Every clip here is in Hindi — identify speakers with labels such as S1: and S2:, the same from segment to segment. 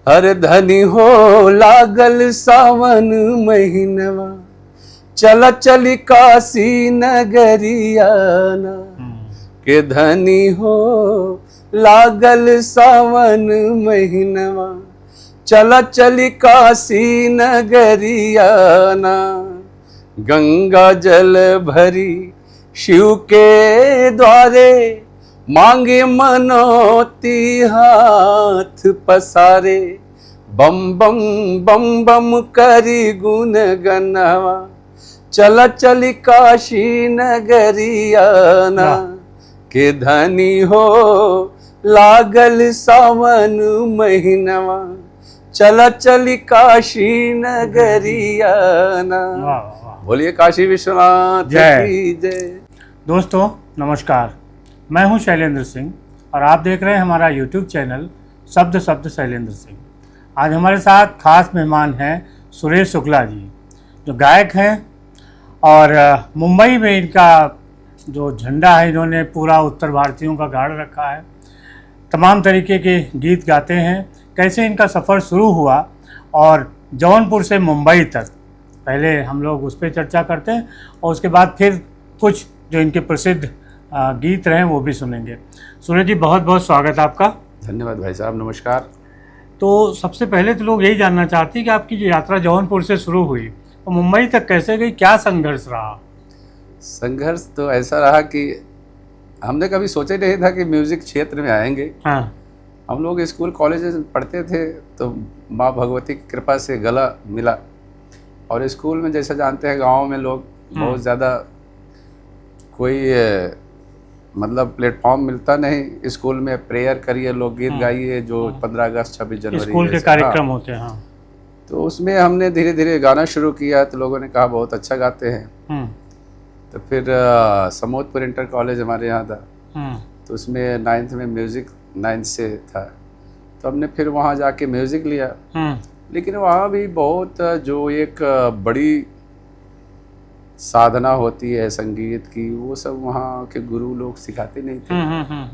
S1: हर धनी हो लागल सावन महीनवा, चल चली काशी नगरियाना के धनी हो लागल सावन महीनवा, चल चली काशी नगरियाना। गंगा जल भरी शिव के द्वारे, मांगे मनोती हाथ पसारे। बम बम बम बम करी गुण गनवा, चल चली काशी नगरियाना के धनी हो लागल सावन महीनवा, चल चली काशी नगरियाना। बोलिए काशी विश्वनाथ की जय।
S2: दोस्तों नमस्कार, मैं हूं शैलेंद्र सिंह और आप देख रहे हैं हमारा YouTube चैनल शब्द शब्द शैलेंद्र सिंह। आज हमारे साथ खास मेहमान हैं सुरेश शुक्ला जी, जो गायक हैं और मुंबई में इनका जो झंडा है इन्होंने पूरा उत्तर भारतीयों का गाड़ रखा है। तमाम तरीके के गीत गाते हैं। कैसे इनका सफ़र शुरू हुआ और जौनपुर से मुंबई तक, पहले हम लोग उस पर चर्चा करते हैं और उसके बाद फिर कुछ जो इनके प्रसिद्ध गीत रहे वो भी सुनेंगे। सुरेश जी बहुत बहुत स्वागत आपका।
S1: धन्यवाद भाई साहब, नमस्कार।
S2: तो सबसे पहले तो लोग यही जानना चाहते हैं कि आपकी जो यात्रा जौनपुर से शुरू हुई और मुंबई तक कैसे गई, क्या संघर्ष रहा?
S1: संघर्ष तो ऐसा रहा कि हमने कभी सोचा नहीं था कि म्यूजिक क्षेत्र में आएंगे।
S2: हाँ।
S1: हम लोग स्कूल कॉलेज में पढ़ते थे तो माँ भगवती की कृपा से गला मिला, और स्कूल में जैसा जानते हैं गाँव में लोग बहुत ज़्यादा कोई मतलब प्लेटफॉर्म मिलता नहीं। स्कूल में प्रेयर करिए, लोग गीत गाइए, जो 15 अगस्त 26 जनवरी
S2: स्कूल के कार्यक्रम होते हैं। हाँ।
S1: तो उसमें हमने धीरे धीरे गाना शुरू किया तो लोगों ने कहा बहुत अच्छा गाते हैं। तो फिर समोदपुर इंटर कॉलेज हमारे यहाँ था, तो उसमें 9th में म्यूज़िक 9th से था, तो हमने फिर वहाँ जाके म्यूज़िक लिया। लेकिन वहाँ भी बहुत जो एक बड़ी साधना होती है संगीत की, वो सब वहाँ के गुरु लोग सिखाते नहीं थे।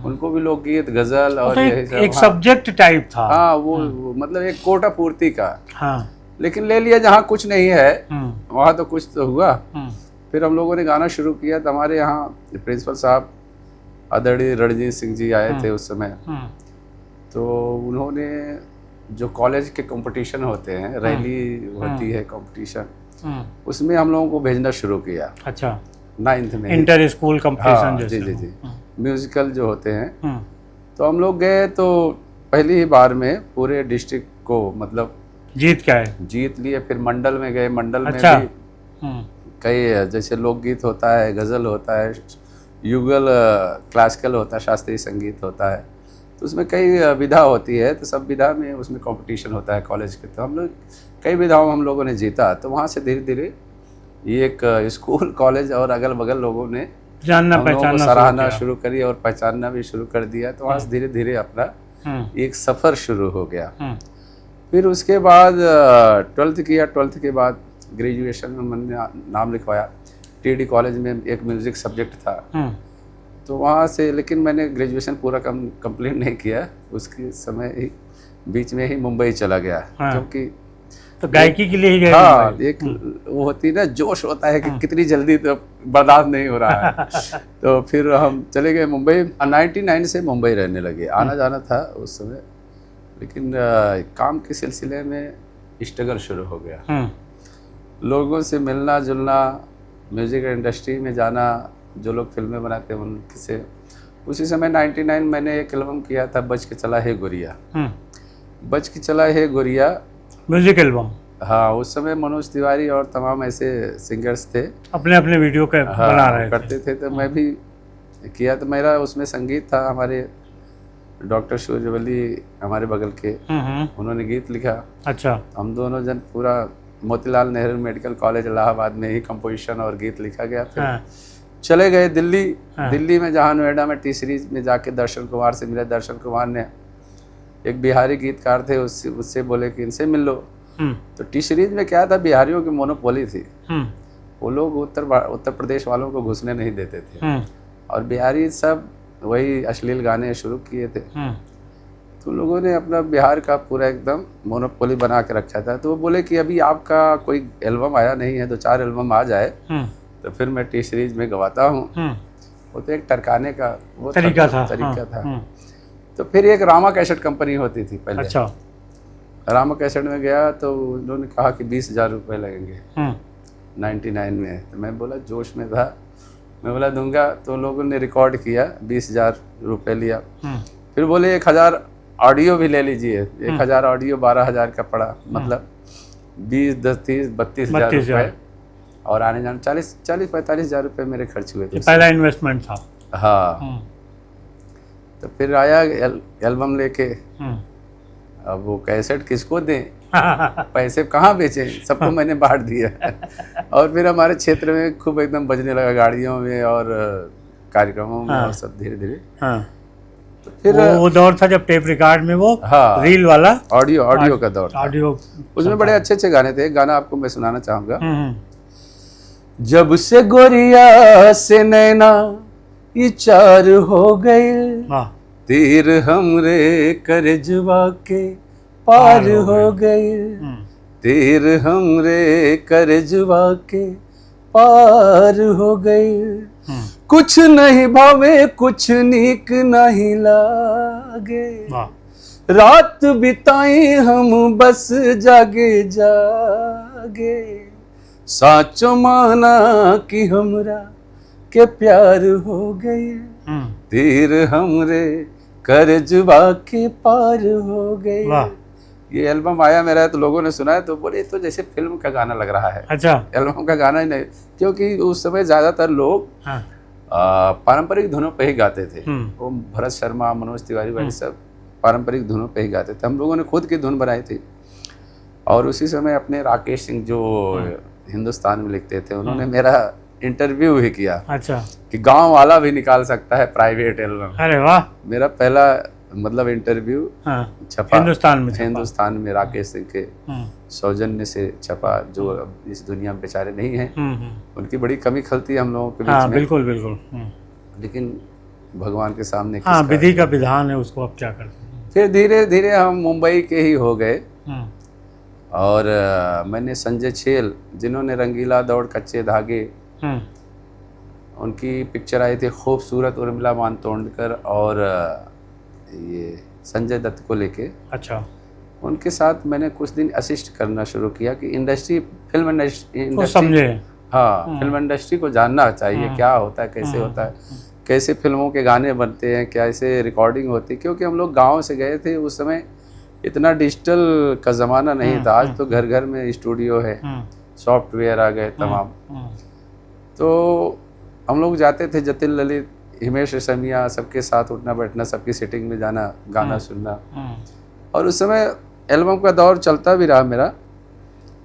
S1: उनको भी लोकगीत, गजल और
S2: एक सब्जेक्ट टाइप था।
S1: हाँ, वो मतलब एक कोटा पूर्ति का।
S2: हाँ।
S1: लेकिन ले लिया जहाँ कुछ नहीं है वहाँ तो कुछ तो हुआ। फिर हम लोगों ने गाना शुरू किया तो हमारे यहाँ प्रिंसिपल साहब आदरणीय रणजीत सिंह जी आए थे उस समय। तो उन्होंने जो कॉलेज के कंपटीशन होते हैं, रैली होती है कंपटीशन, उसमें हम लोगों को भेजना शुरू किया।
S2: अच्छा।
S1: 9th में
S2: इंटर स्कूल कंपटीशन जैसे।
S1: जी जी जी, म्यूजिकल जो होते हैं। तो हम लोग गए तो पहली ही बार में पूरे डिस्ट्रिक्ट को मतलब जीत लिए। फिर मंडल में गए, मंडल में भी कई जैसे लोकगीत होता है, गज़ल होता है, युगल क्लासिकल होता है, शास्त्रीय संगीत होता है, तो उसमें कई विधा होती है। तो सब विधा में उसमें कंपटीशन होता है कॉलेज के। तो हम लोग कई विधाओं हम लोगों ने जीता। तो वहाँ से धीरे धीरे ये एक स्कूल, कॉलेज और अगल बगल लोगों ने
S2: जानना पहचानना,
S1: सराहना शुरू करी और पहचानना भी शुरू कर दिया। तो वहाँ से धीरे धीरे अपना एक सफ़र शुरू हो गया। फिर उसके बाद 12th किया। 12th के बाद ग्रेजुएशन में मैंने नाम लिखवाया। TD कॉलेज में एक म्यूज़िक सब्जेक्ट था, तो वहाँ से, लेकिन मैंने ग्रेजुएशन पूरा कंप्लीट नहीं किया। उसके समय ही बीच में ही मुंबई चला गया। क्योंकि
S2: तो गायकी के लिए ही गए।
S1: हाँ, एक वो होती है ना, जोश होता है कि कितनी जल्दी, तो बर्दाश्त नहीं हो रहा है। तो फिर हम चले गए मुंबई। 99 से मुंबई रहने लगे। आना जाना था उस समय, लेकिन काम के सिलसिले में स्ट्रगल शुरू हो गया। लोगों से मिलना जुलना, म्यूज़िक इंडस्ट्री में जाना, जो लोग फिल्में बनाते हैं उनसे। उसी समय 99 मैंने एक एल्बम किया था, बच के चला है गोरिया। बच के चला है गोरिया
S2: म्यूजिक एल्बम।
S1: हाँ, उस समय मनोज तिवारी और तमाम ऐसे सिंगर्स थे,
S2: अपने अपने वीडियो के बना रहे
S1: करते थे। तो मैं भी किया। तो मेरा उसमें संगीत था, हमारे डॉक्टर सूर्यवली हमारे बगल के, उन्होंने गीत लिखा। अच्छा। हम दोनों जन पूरा मोतीलाल नेहरू मेडिकल कॉलेज इलाहाबाद में ही कंपोजिशन और गीत लिखा गया। फिर चले गए दिल्ली। दिल्ली में जहाँ नोएडा में टी सीरीज में जाके दर्शन कुमार से मिले। दर्शन कुमार ने, एक बिहारी गीतकार थे, उससे बोले कि इनसे मिल लो। तो टी सीरीज में क्या था, बिहारियों की मोनोपोली थी। वो लोग उत्तर प्रदेश वालों को घुसने नहीं देते थे, और बिहारी सब वही अश्लील गाने शुरू किए थे। तो लोगों ने अपना बिहार का पूरा एकदम मोनोपोली बना के रखा था। तो वो बोले कि अभी आपका कोई एल्बम आया नहीं है, 2-4 एल्बम आ जाए तो फिर मैं टी सीरीज में गवाता हूँ। वो तो एक टरकाने का वो तरीका था। तो फिर एक रामा कैसेट कंपनी होती थी पहले।
S2: अच्छा।
S1: रामा कैसेट में गया तो उन्होंने कहा कि 20,000 रुपये लगेंगे 99 में। तो मैं बोला, जोश में था, मैं बोला दूंगा। तो लोगों ने रिकॉर्ड किया, 20,000 रुपये लिया। फिर बोले 1,000 ऑडियो भी ले लीजिए। 1,000 ऑडियो 12,000 का पड़ा, मतलब 20, 10, 30, 32,000 रुपये। और आने जाने 40-45,000 रुपये मेरे खर्च हुए थे।
S2: पहला इन्वेस्टमेंट था।
S1: हाँ। तो फिर आया एल्बम लेके। अब वो कैसेट किसको दें, पैसे कहाँ बेचें, सबको मैंने बांट दिया। और फिर हमारे क्षेत्र में खूब एकदम बजने लगा, गाड़ियों में और कार्यक्रमों में। और सब धीरे धीरे तो फिर
S2: वो दौर था जब टेप रिकॉर्ड में वो रील वाला
S1: ऑडियो का दौर था।
S2: ऑडियो
S1: उसमें बड़े अच्छे गाने थे। एक गाना आपको मैं सुनाना चाहूँगा। जब से गोरिया से नैना ये चार हो गए, तीर हमरे करजवा के पार हो गए। तीर हमरे करजवा के पार हो गए। कुछ नहीं भावे, कुछ नीक नहीं लागे। रात बिताई हम बस जागे जागे। साचो माना कि हमरा के प्यार हो गए। तीर हमरे करजवा के पार हो गए। ये एल्बम आया मेरा तो लोगों ने सुना है तो बोले तो जैसे फिल्म का गाना लग रहा है।
S2: अच्छा।
S1: एल्बम का गाना ही नहीं, क्योंकि उस समय ज्यादातर लोग पारंपरिक धुनों पे ही गाते थे। वो भरत शर्मा, मनोज तिवारी वाले सब पारंपरिक धुनों पे ही गाते थे। हम लोगों ने खुद की धुन बनाई थी। और उसी समय अपने राकेश सिंह जो हिंदुस्तान में लिखते थे, उन्होंने मेरा इंटरव्यू भी किया।
S2: अच्छा।
S1: कि गांव वाला भी निकाल सकता है प्राइवेट एल्बम।
S2: अरे वाह।
S1: मेरा पहला मतलब इंटरव्यू छपा हिंदुस्तान में राकेश सिंह के सौजन्य से छपा, जो अब इस दुनिया में बेचारे नहीं हैं। उनकी बड़ी कमी खलती है हम लोगों के बीच में।
S2: बिल्कुल बिल्कुल।
S1: लेकिन भगवान के सामने
S2: विधि का विधान है, उसको अब क्या करते हैं।
S1: फिर धीरे धीरे हम मुंबई के ही हो गए। और मैंने संजय छेल, जिन्होंने रंगीला दौड़, कच्चे धागे, उनकी पिक्चर आई थी खूबसूरत, उर्मिला मातोंडकर और ये संजय दत्त को लेके।
S2: अच्छा।
S1: उनके साथ मैंने कुछ दिन असिस्ट करना शुरू किया कि फिल्म इंडस्ट्री
S2: समझे।
S1: हाँ, फिल्म इंडस्ट्री को जानना चाहिए क्या होता है, कैसे होता है, कैसे फिल्मों के गाने बनते हैं, कैसे रिकॉर्डिंग होती है। क्योंकि हम लोग गाँव से गए थे, उस समय इतना डिजिटल का ज़माना नहीं था। आज तो घर घर में स्टूडियो है, सॉफ्टवेयर आ गए तमाम। तो हम लोग जाते थे, जतिन ललित, हिमेश रेशमिया, सबके साथ उठना बैठना, सबकी सिटिंग में जाना, गाना सुनना। और उस समय एल्बम का दौर चलता भी रहा मेरा।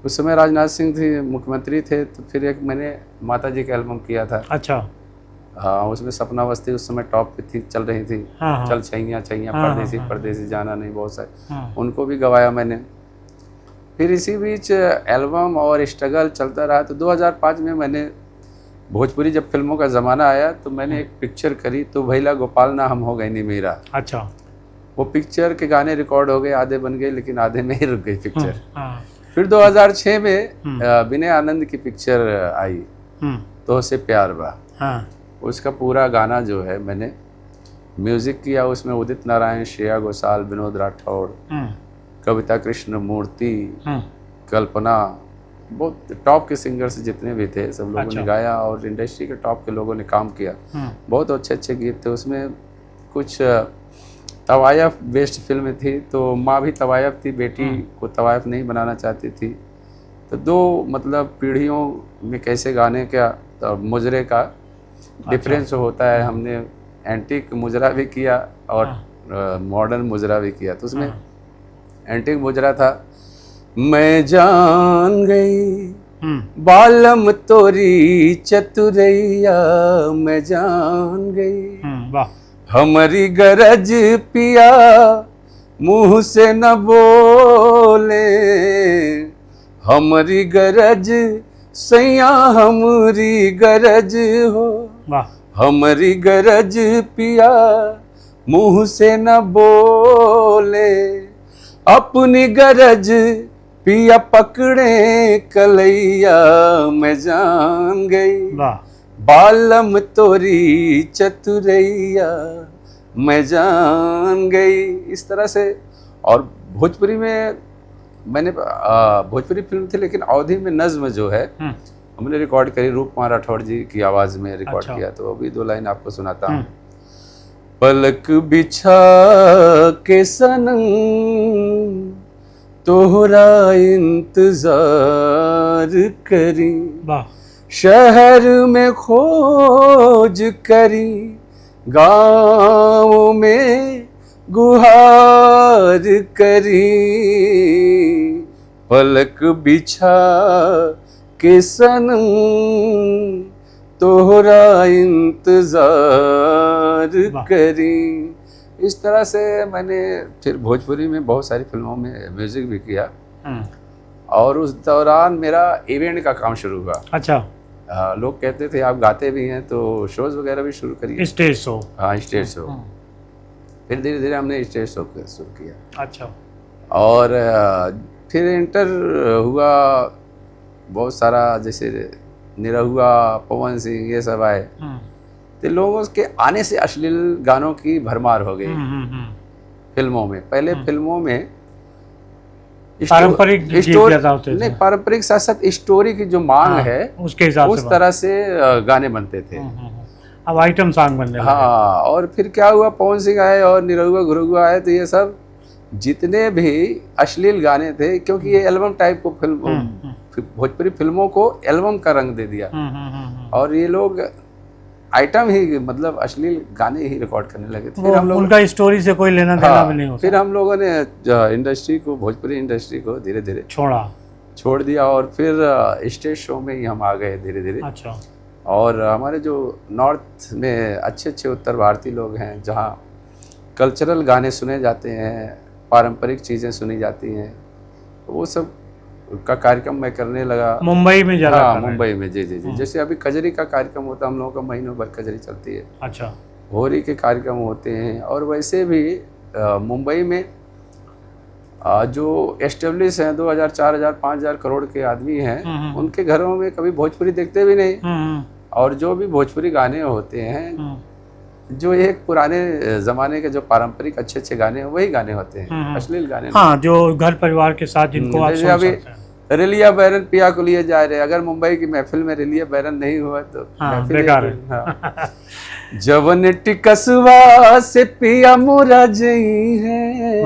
S1: उस समय राजनाथ सिंह थे, मुख्यमंत्री थे। तो फिर एक मैंने माता जी का एल्बम किया था।
S2: अच्छा।
S1: हाँ, उसमें सपना बस्ती उस समय टॉप पे थी, चल रही थी। चल छैया छैया, परदेसी परदेसी, जाना नहीं, बहुत सारे, उनको भी गवाया मैंने। फिर इसी बीच एल्बम और स्ट्रगल चलता रहा। तो 2005 में मैंने भोजपुरी जब फिल्मों का ज़माना आया तो मैंने एक पिक्चर करी, तो भैला गोपाल ना हम हो गए नहीं मेरा।
S2: अच्छा।
S1: वो पिक्चर के गाने रिकॉर्ड हो गए, आधे बन गए, लेकिन आधे में ही रुक गई पिक्चर। फिर 2006 में विनय आनंद की पिक्चर आई, तो से प्यार बा। उसका पूरा गाना जो है मैंने म्यूजिक किया। उसमें उदित नारायण, श्रेया घोषाल, विनोद राठौड़, कविता कृष्ण मूर्ति, कल्पना, बहुत टॉप के सिंगर्स जितने भी थे सब लोगों ने गाया। और इंडस्ट्री के टॉप के लोगों ने काम किया। बहुत अच्छे अच्छे गीत थे उसमें। कुछ तवायफ बेस्ड फिल्म थी, तो माँ भी तवायफ थी, बेटी को तवायफ नहीं बनाना चाहती थी। तो दो मतलब पीढ़ियों में कैसे गाने का मुजरे का डिफरेंस होता है। हमने एंटीक मुजरा भी किया और मॉडर्न मुजरा भी किया। तो उसमें एंटीक मुजरा था, मैं जान गई बालम तोरी चतुरैया, मैं जान गई हमारी गरज पिया मुँह से न बोले, हमारी गरज सैया हमारी गरज हो, हमारी गरज पिया मुँह से न बोले। बोले, अपनी गरज पिया पकड़े कलैया मैं जान गई, बालम तोरी चतुरैया मैं जान गई। इस तरह से। और भोजपुरी में मैंने भोजपुरी फिल्म थी लेकिन अवधी में नज्म जो है हमने रिकॉर्ड करी, रूपकुमार राठौड़ जी की आवाज़ में रिकॉर्ड किया। तो अभी 2 लाइन आपको सुनाता हूँ। पलक बिछा के सनम तोहरा इंतजार करी, शहर में खोज करी, गाँव में गुहार करी, पलक बिछा के सनम तोहरा इंतजार करी। इस तरह से मैंने फिर भोजपुरी में बहुत सारी फिल्मों में म्यूजिक भी किया। और उस दौरान मेरा इवेंट का काम शुरू हुआ।
S2: अच्छा।
S1: लोग कहते थे आप गाते भी हैं तो शोज वगैरह भी शुरू करिए।
S2: Stage show.
S1: हाँ, स्टेज शो। फिर धीरे धीरे हमने स्टेज शो शुरू किया।
S2: अच्छा।
S1: और फिर इंटर हुआ, बहुत सारा, जैसे निरहुआ, पवन सिंह, ये सब आए। तो लोगों के आने से अश्लील गानों की भरमार हो गई फिल्मों में। पहले फिल्मों में
S2: पारंपरिक
S1: नहीं, पारंपरिक साथ साथ स्टोरी की जो मांग है
S2: उसके हिसाब
S1: उस तरह से गाने बनते थे।
S2: अब आइटम सॉन्ग बनने लगे।
S1: हाँ, और फिर क्या हुआ, पवन सिंह आए और निरहुआ गुरुआ आए, तो ये सब जितने भी अश्लील गाने थे, क्योंकि ये एल्बम टाइप को फिल्म, भोजपुरी फिल्मों को एल्बम का रंग दे दिया। और ये लोग आइटम ही, मतलब अश्लील गाने ही रिकॉर्ड करने लगे। फिर हम लोग,
S2: उनका स्टोरी से कोई लेना देना भी नहीं होता।
S1: फिर हम लोगों ने इंडस्ट्री को, भोजपुरी इंडस्ट्री को धीरे धीरे छोड़ दिया और फिर स्टेज शो में ही हम आ गए धीरे धीरे।
S2: अच्छा। और
S1: हमारे जो नॉर्थ में अच्छे अच्छे उत्तर भारतीय लोग हैं, जहाँ कल्चरल गाने सुने जाते हैं, पारंपरिक चीज़ें सुनी जाती हैं, वो सब का कार्यक्रम मैं करने लगा।
S2: मुंबई में ज़्यादा?
S1: हाँ, मुंबई में। जी जी जी। जैसे अभी कजरी का कार्यक्रम होता है, हम लोगों का महीनों भर कजरी चलती है।
S2: अच्छा।
S1: होली के कार्यक्रम होते हैं। और वैसे भी मुंबई में जो एस्टेब्लिश हैं, 2000, 4000, 5000 करोड़ के आदमी हैं, उनके घरों में कभी भोजपुरी देखते भी नहीं। और जो भी भोजपुरी गाने होते हैं, जो एक पुराने ज़माने के जो पारंपरिक अच्छे अच्छे गाने हैं, वही गाने होते हैं, अश्लील गाने।
S2: हाँ, जो घर परिवार के साथ जिनको आप सुन सकते हैं।
S1: रिलिया बैरन पिया को लिए जा रहे, अगर मुंबई की महफिल में रिलिया बैरन नहीं हुआ तो
S2: बेकार है।
S1: हाँ। जवन टिकसवा से पिया मोरा जई है,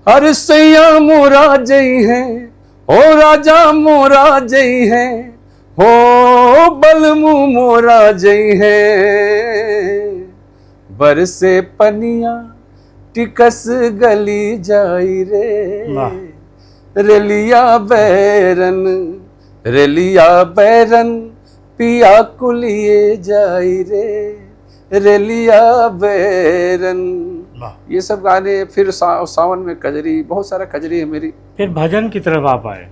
S1: हर सैया मोरा जई है, ओ राजा मोरा जई है, हो बलमू मोरा जई है, बरसे पनिया टिकस गली जाई रे, रेलिया बैरन पिया कुलिए जाई रे, रेलिया बैरन। ये सब गाने। फिर सावन में कजरी, बहुत सारा कजरी है मेरी।
S2: फिर भजन की तरफ आप आए?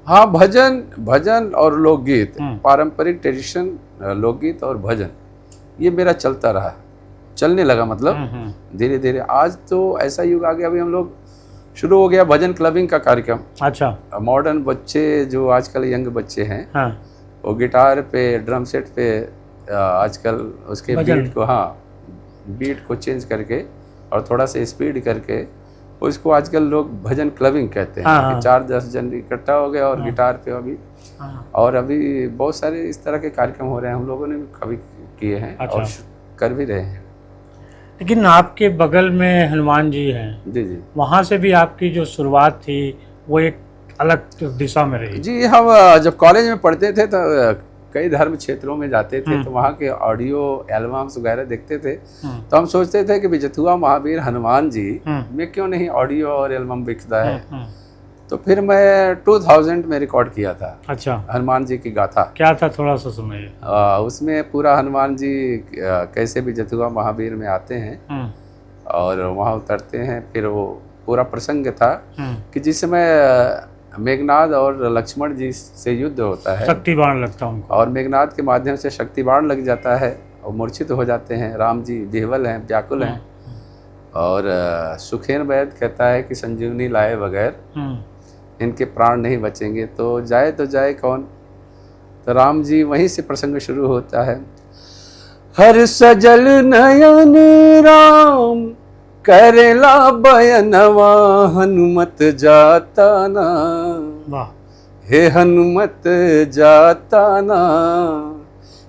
S1: हाँ, भजन और लोकगीत, पारंपरिक ट्रेडिशन, लोकगीत और भजन, ये मेरा चलता रहा, चलने लगा, मतलब धीरे धीरे। आज तो ऐसा युग आ गया, अभी हम लोग शुरू हो गया भजन क्लबिंग का कार्यक्रम।
S2: अच्छा।
S1: मॉडर्न बच्चे जो आजकल यंग बच्चे हैं,
S2: हाँ,
S1: वो गिटार पे, ड्रम सेट पे आजकल उसके बीट को, हाँ, बीट को चेंज करके और थोड़ा सा स्पीड करके उसको आजकल लोग भजन क्लबिंग कहते हैं।
S2: हाँ,
S1: कि 4-10 जन इकट्ठा हो गए और गिटार पे अभी। और अभी बहुत सारे इस तरह के कार्यक्रम हो रहे हैं, हम लोगों ने भी कभी किए हैं। अच्छा। और कर भी रहे हैं।
S2: लेकिन आपके बगल में हनुमान जी हैं।
S1: जी जी।
S2: वहाँ से भी आपकी जो शुरुआत थी वो एक अलग दिशा में रही।
S1: जी, हम जब कॉलेज में पढ़ते थे तो कई धर्म क्षेत्रों में जाते थे, तो वहाँ के ऑडियो एल्बम्स वगैरह देखते थे, तो हम सोचते थे कि बिजथुआ महावीर हनुमान जी में क्यों नहीं ऑडियो और एल्बम बिकता है। तो फिर मैं 2000 में रिकॉर्ड किया था।
S2: अच्छा।
S1: हनुमान जी की गाथा।
S2: क्या था, थोड़ा सा सुनाइए।
S1: उसमें पूरा हनुमान जी कैसे बिजथुआ महावीर में आते हैं और वहाँ उतरते हैं। फिर वो पूरा प्रसंग था कि जिस समय मेघनाद और लक्ष्मण जी से युद्ध होता है,
S2: शक्ति बाण लगता है उनको,
S1: और मेघनाद के माध्यम से शक्ति बाण लग जाता है और मूर्छित हो जाते हैं। राम जी विह्वल हैं, व्याकुल हैं। और सुखेन वैद कहता है कि संजीवनी लाए बगैर इनके प्राण नहीं बचेंगे, तो जाए कौन। तो राम जी वहीं से प्रसंग शुरू होता है। हर सजल नयन राम करेला बयनवा, हनुमत जाता ना, हे हनुमत जाता ना,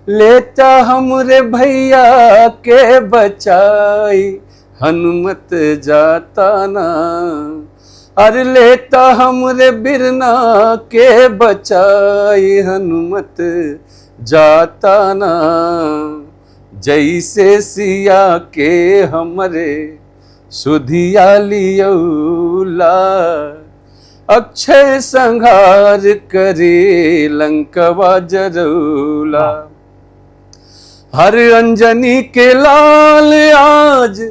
S1: लेता हमरे भैया के बचाई, हनुमत जाता ना, अरे लेता हमरे बिरना के बचाई, हनुमत जाता ना, जैसे सिया के हमरे सुधिया लियौला, अक्षय संहार करे लंकवा जरौला। हर अंजनी के लाल आज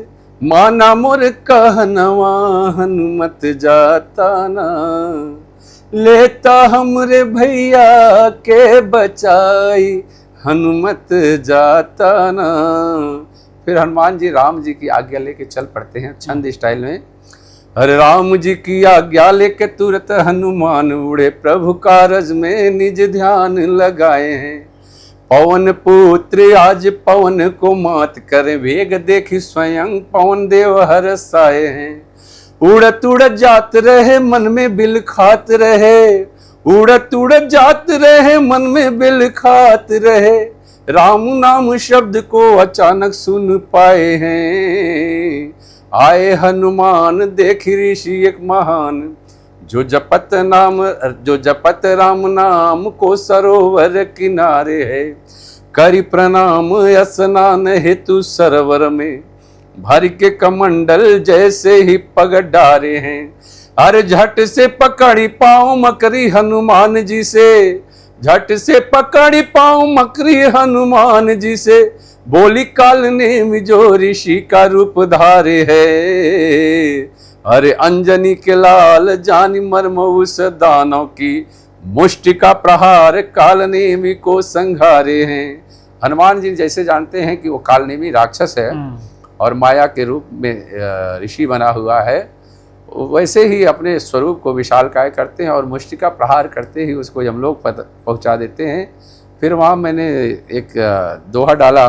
S1: माना मोर कहनवा, हनुमत जाता ना, लेता हमरे भैया के बचाई, हनुमत जाता ना। फिर हनुमान जी राम जी की आज्ञा लेके चल पड़ते हैं छंद स्टाइल में। हरे राम जी की आज्ञा लेके तुरंत हनुमान उड़े, प्रभु कारज में निज ध्यान लगाए हैं। पवन पुत्र आज पवन को मात करे, वेग देखी स्वयं पवन देव हर्षाए हैं। उड़त उड़त जात रहे मन में बिल खात रहे, उड़त उड़त जात रहे मन में बिल खात रहे, राम नाम शब्द को अचानक सुन पाए हैं। आए हनुमान देख ऋषि एक महान, जो जपत राम नाम को सरोवर किनारे है। करि प्रणाम स्नान हेतु सरोवर में, भर के कमंडल जैसे ही पग डारे हैं। अरे झट से पकड़ी पाँव मकरी हनुमान जी से, झट से पकड़ी पाँव मकरी हनुमान जी से, बोली काल ने जो ऋषि का रूप धारे है। अरे अंजनी के लाल जानी मर्म उस दानव की, मुष्टि का प्रहार कालनेमी को संघारे हैं। हनुमान जी जैसे जानते हैं कि वो कालनेमी राक्षस है और माया के रूप में ऋषि बना हुआ है, वैसे ही अपने स्वरूप को विशालकाय करते हैं और मुष्टि का प्रहार करते ही उसको यमलोक पहुंचा देते हैं। फिर वहां मैंने एक दोहा डाला,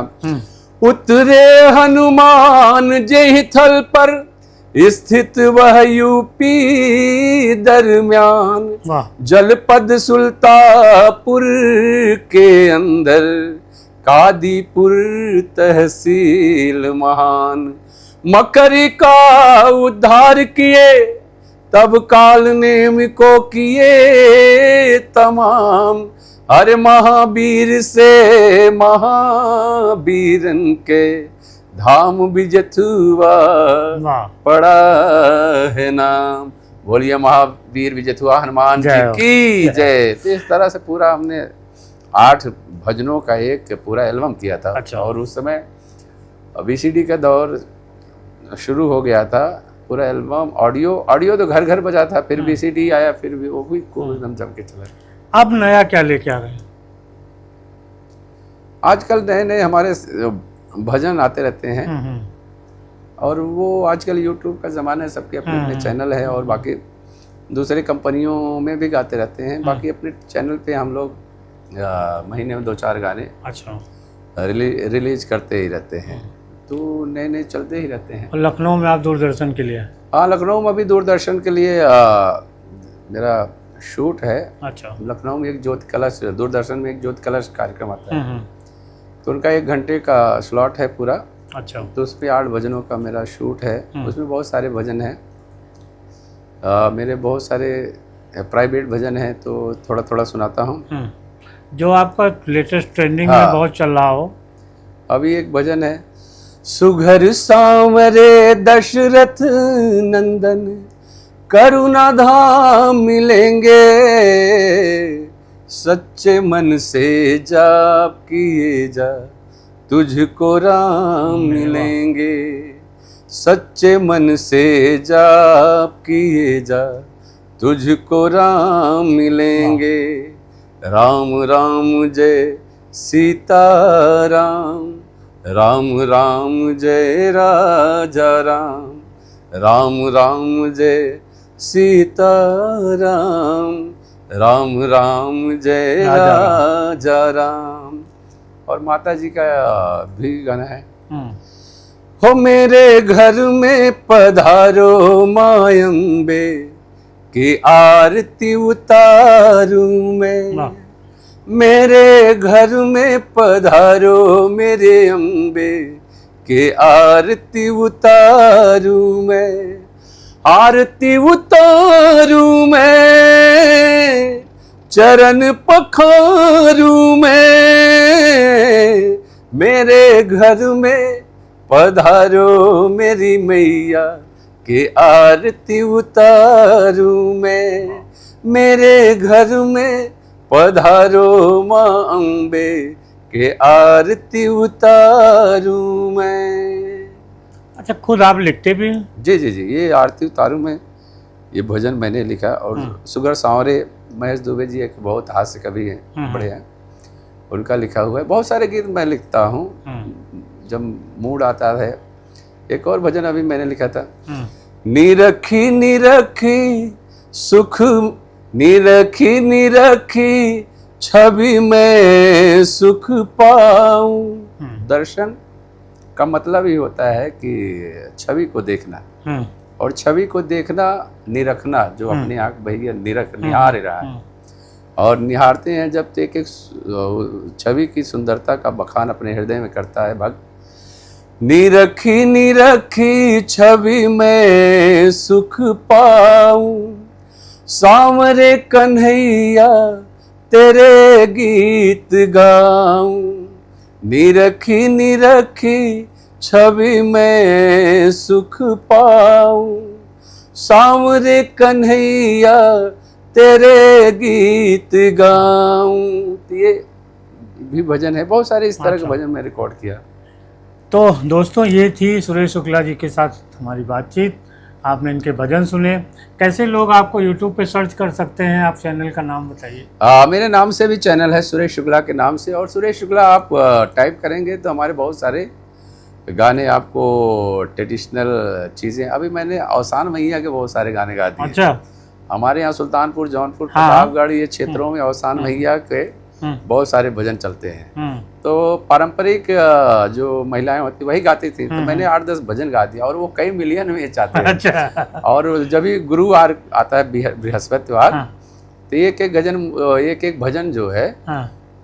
S1: उतरे हनुमान जे थल पर स्थित वह यूपी दरम्यान, जलपद सुल्तापुर के अंदर कादीपुर तहसील महान। मकरी का उद्धार किए तब काल नेम को किए तमाम। अरे महावीर से महावीरन के धाम विजथुआ पड़ा है नाम। बोलिए महावीर विजथुआ हनुमान जी की जय। तो इस तरह से पूरा हमने 8 भजनों का एक पूरा एल्बम किया था।
S2: अच्छा।
S1: और उस समय VCD का दौर शुरू हो गया था। पूरा एल्बम ऑडियो तो घर घर बजा था, फिर VCD आया, फिर भी वो भी एकदम जम के चला।
S2: अब नया क्या लेके आ रहे हैं?
S1: आजकल नए नए हमारे भजन आते रहते हैं और वो आजकल YouTube का ज़माना है, सबके अपने अपने चैनल है और बाकी दूसरे कंपनियों में भी गाते रहते हैं। बाकी अपने चैनल पे हम लोग महीने में 2-4 गाने
S2: अच्छा
S1: रिलीज करते ही रहते हैं, तो नए नए चलते ही रहते हैं।
S2: और लखनऊ में आप दूरदर्शन के लिए?
S1: हाँ, लखनऊ में अभी दूरदर्शन के लिए मेरा शूट है।
S2: अच्छा।
S1: लखनऊ में एक ज्योति कलश, दूरदर्शन में एक ज्योति कलश कार्यक्रम आता है, तो उनका 1 घंटे का स्लॉट है पूरा।
S2: अच्छा।
S1: तो उस पर 8 भजनों का मेरा शूट है। उसमें बहुत सारे भजन हैं, मेरे बहुत सारे प्राइवेट भजन हैं, तो थोड़ा थोड़ा सुनाता हूँ।
S2: जो आपका लेटेस्ट ट्रेंडिंग में बहुत चल रहा हो?
S1: अभी एक भजन है, सुघर सांवरे दशरथ नंदन करुणा धाम मिलेंगे, सच्चे मन से जाप किए जा तुझको राम मिलेंगे। सच्चे मन से जाप किए जा तुझको राम मिलेंगे। राम राम जय सीता राम, राम राम जय राजा राम। राम राम जय सीताराम, राम राम जय राजा राम। और माता जी का भी गाना है, हो मेरे घर में पधारो माँ अम्बे, की आरती उतारूं मैं। मेरे घर में पधारो मेरे अम्बे, के आरती उतारूं मैं। आरती उतारूं मैं, चरण पखारूं मैं। मेरे घर में पधारो मेरी मैया, के आरती उतारूं मैं। मेरे घर में पधारो माँ अम्बे, के आरती उतारूं मैं।
S2: अच्छा, खुद आप लिखते भी हैं?
S1: जी जी जी, ये आरती उतारूं मैं, ये भजन मैंने लिखा। और सुगर सांवरे, महेश दुबे जी एक बहुत हास्य कवि हैं, बड़े हैं, उनका लिखा हुआ है। बहुत सारे गीत मैं लिखता हूँ जब मूड आता है। एक और भजन अभी मैंने लिखा था, निरखी निरखी सुख, निरखी निरखी छवि में सुख पाऊं। दर्शन का मतलब ही होता है कि छवि को देखना, और छवि को देखना, निरखना, जो अपनी आंख भैया निहार रहा है, और निहारते हैं जब एक एक छवि की सुंदरता का बखान अपने हृदय में करता है भक्त। निरखी निरखी छवि में सुख पाऊं, सांवरे कन्हैया तेरे गीत गाऊं। निरखी निरखी छवि में सुख पाऊं, सांवरे कन्हैया तेरे गीत गाऊं। ये भी भजन है, बहुत सारे इस तरह के भजन मैं रिकॉर्ड किया।
S2: तो दोस्तों, ये थी सुरेश शुक्ला जी के साथ हमारी बातचीत। आपने इनके भजन सुने। कैसे लोग आपको यूट्यूब पे सर्च कर सकते हैं? आप चैनल का नाम बताइए।
S1: मेरे नाम से भी चैनल है, सुरेश शुक्ला के नाम से। और सुरेश शुक्ला आप टाइप करेंगे तो हमारे बहुत सारे गाने आपको, ट्रेडिशनल चीज़ें, अभी मैंने अवसान मैया के बहुत सारे गाने गा दिए।
S2: अच्छा।
S1: हमारे यहाँ सुल्तानपुर, जौनपुर, प्रतापगढ़, ये क्षेत्रों में अवसान मैया के बहुत सारे भजन चलते हैं। तो पारंपरिक जो महिलाएं होती वही गाती थी, तो मैंने 8-10 भजन गा दिया, और वो कई मिलियन में जाते हैं।
S2: अच्छा।
S1: और जब भी गुरुवार आता है, बृहस्पतिवार, तो एक एक भजन जो है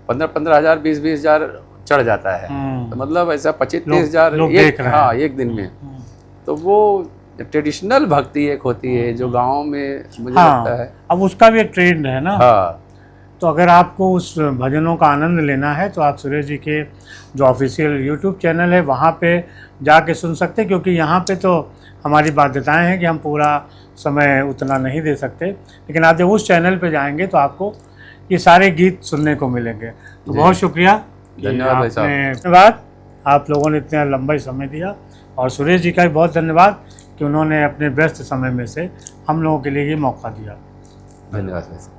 S1: 15-15 हजार, 20-20 हजार चढ़ जाता है। तो मतलब ऐसा 25-30 हजार एक दिन में। तो वो ट्रेडिशनल भक्ति एक होती है जो गाँव में मुझे लगता है।
S2: अब उसका भी एक ट्रेंड है ना।
S1: हाँ।
S2: तो अगर आपको उस भजनों का आनंद लेना है तो आप सुरेश जी के जो ऑफिशियल यूट्यूब चैनल है वहाँ पे जाके सुन सकते हैं, क्योंकि यहाँ पे तो हमारी बाध्यताएं हैं कि हम पूरा समय उतना नहीं दे सकते। लेकिन आप जब उस चैनल पे जाएंगे तो आपको ये सारे गीत सुनने को मिलेंगे। तो बहुत शुक्रिया, धन्यवाद। आप लोगों ने इतना लंबा समय दिया, और सुरेश जी का भी बहुत धन्यवाद कि उन्होंने अपने व्यस्त समय में से हम लोगों के लिए ये मौका दिया।
S1: धन्यवाद।